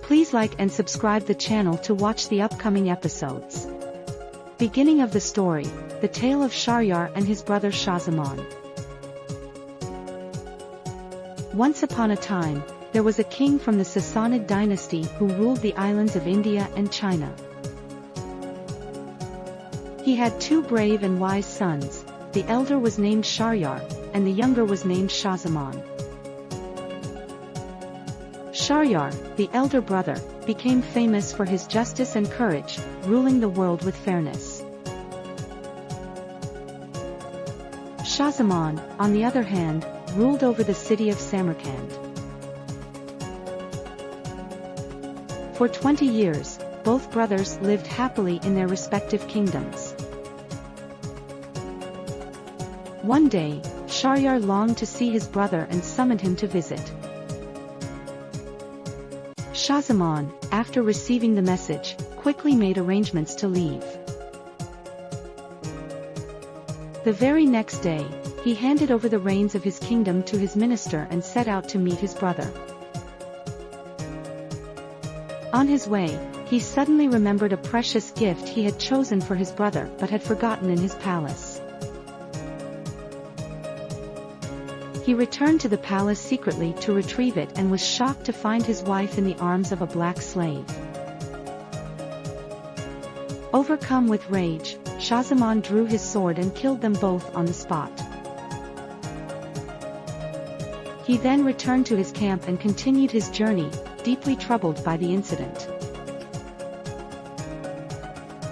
Please like and subscribe the channel to watch the upcoming episodes. Beginning of the story, the tale of Sharyar and his brother Shahzaman. Once upon a time, there was a king from the Sassanid dynasty who ruled the islands of India and China. He had two brave and wise sons. The elder was named Sharyar, and the younger was named Shahzaman. Sharyar, the elder brother, became famous for his justice and courage, ruling the world with fairness. Shahzaman, on the other hand, ruled over the city of Samarkand. For 20 years, both brothers lived happily in their respective kingdoms. One day, Sharyar longed to see his brother and summoned him to visit. Shahzaman, after receiving the message, quickly made arrangements to leave. The very next day, he handed over the reins of his kingdom to his minister and set out to meet his brother. On his way, he suddenly remembered a precious gift he had chosen for his brother but had forgotten in his palace. He returned to the palace secretly to retrieve it and was shocked to find his wife in the arms of a black slave. Overcome with rage, Shahzaman drew his sword and killed them both on the spot. He then returned to his camp and continued his journey, deeply troubled by the incident.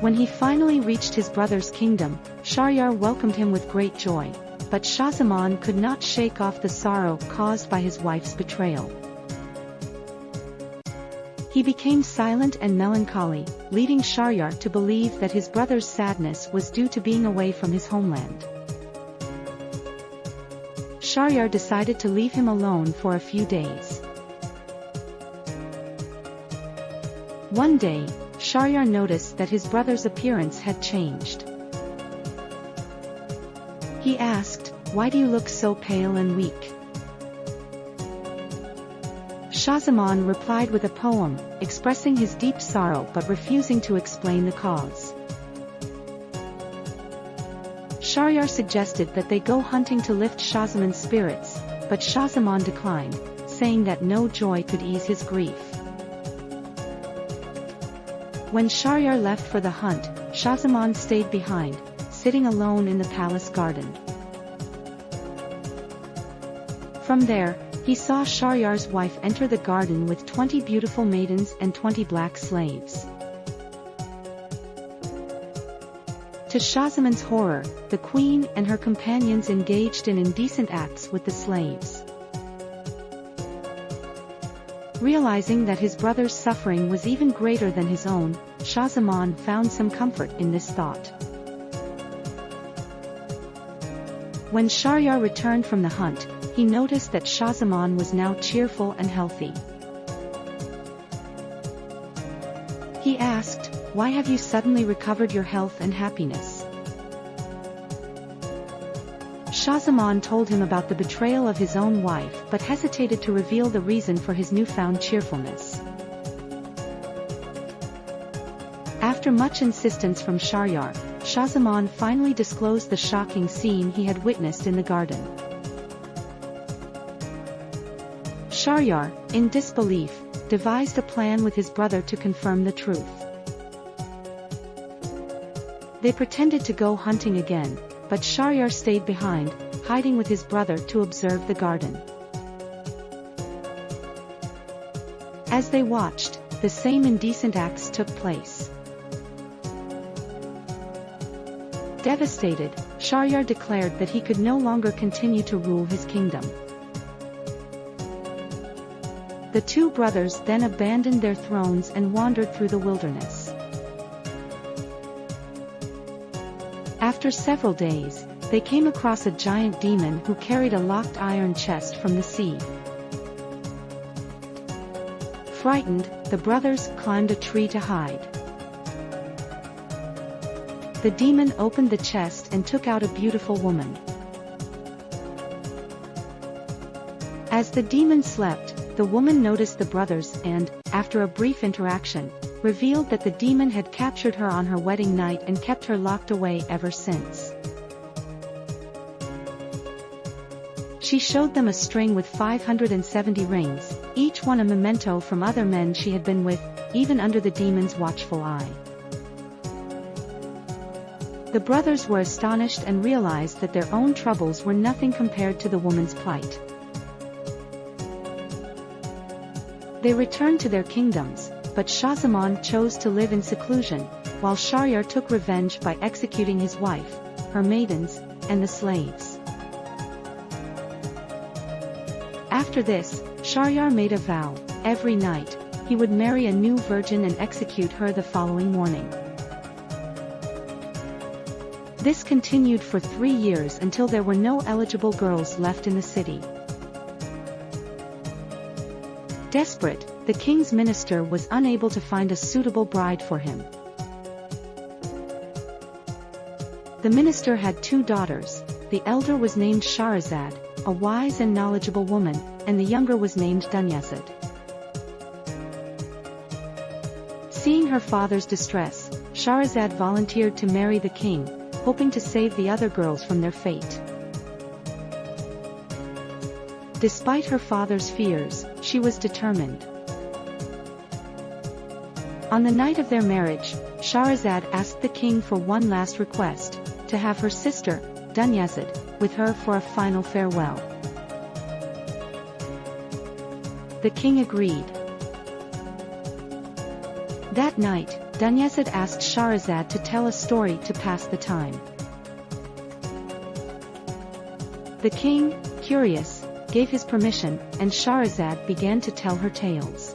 When he finally reached his brother's kingdom, Sharyar welcomed him with great joy, but Shahzaman could not shake off the sorrow caused by his wife's betrayal. He became silent and melancholy, leading Sharyar to believe that his brother's sadness was due to being away from his homeland. Sharyar decided to leave him alone for a few days. One day, Sharyar noticed that his brother's appearance had changed. He asked, "Why do you look so pale and weak?" Shahzaman replied with a poem, expressing his deep sorrow but refusing to explain the cause. Sharyar suggested that they go hunting to lift Shahzaman's spirits, but Shahzaman declined, saying that no joy could ease his grief. When Sharyar left for the hunt, Shahzaman stayed behind, sitting alone in the palace garden. From there, he saw Sharyar's wife enter the garden with 20 beautiful maidens and 20 black slaves. To Shahzaman's horror, the queen and her companions engaged in indecent acts with the slaves. Realizing that his brother's suffering was even greater than his own, Shahzaman found some comfort in this thought. When Sharyar returned from the hunt, he noticed that Shahzaman was now cheerful and healthy. He asked, "Why have you suddenly recovered your health and happiness?" Shahzaman told him about the betrayal of his own wife but hesitated to reveal the reason for his newfound cheerfulness. After much insistence from Sharyar, Shahzaman finally disclosed the shocking scene he had witnessed in the garden. Sharyar, in disbelief, devised a plan with his brother to confirm the truth. They pretended to go hunting again, but Sharyar stayed behind, hiding with his brother to observe the garden. As they watched, the same indecent acts took place. Devastated, Sharyar declared that he could no longer continue to rule his kingdom. The two brothers then abandoned their thrones and wandered through the wilderness. After several days, they came across a giant demon who carried a locked iron chest from the sea. Frightened, the brothers climbed a tree to hide. The demon opened the chest and took out a beautiful woman. As the demon slept, The woman noticed the brothers and, after a brief interaction, revealed that the demon had captured her on her wedding night and kept her locked away ever since. She showed them a string with 570 rings, each one a memento from other men she had been with, even under the demon's watchful eye. The brothers were astonished and realized that their own troubles were nothing compared to the woman's plight. They returned to their kingdoms, but Shahzaman chose to live in seclusion, while Shahryar took revenge by executing his wife, her maidens, and the slaves. After this, Shahryar made a vow: every night, he would marry a new virgin and execute her the following morning. This continued for 3 years until there were no eligible girls left in the city. Desperate, the king's minister was unable to find a suitable bride for him. The minister had 2 daughters. The elder was named Shahrazad, a wise and knowledgeable woman, and the younger was named Dunyazad. Seeing her father's distress, Shahrazad volunteered to marry the king, hoping to save the other girls from their fate. Despite her father's fears, she was determined. On the night of their marriage, Shahrazad asked the king for one last request: to have her sister, Dunyazad, with her for a final farewell. The king agreed. That night, Dunyazad asked Shahrazad to tell a story to pass the time. The king, curious, gave his permission, and Shahrazad began to tell her tales.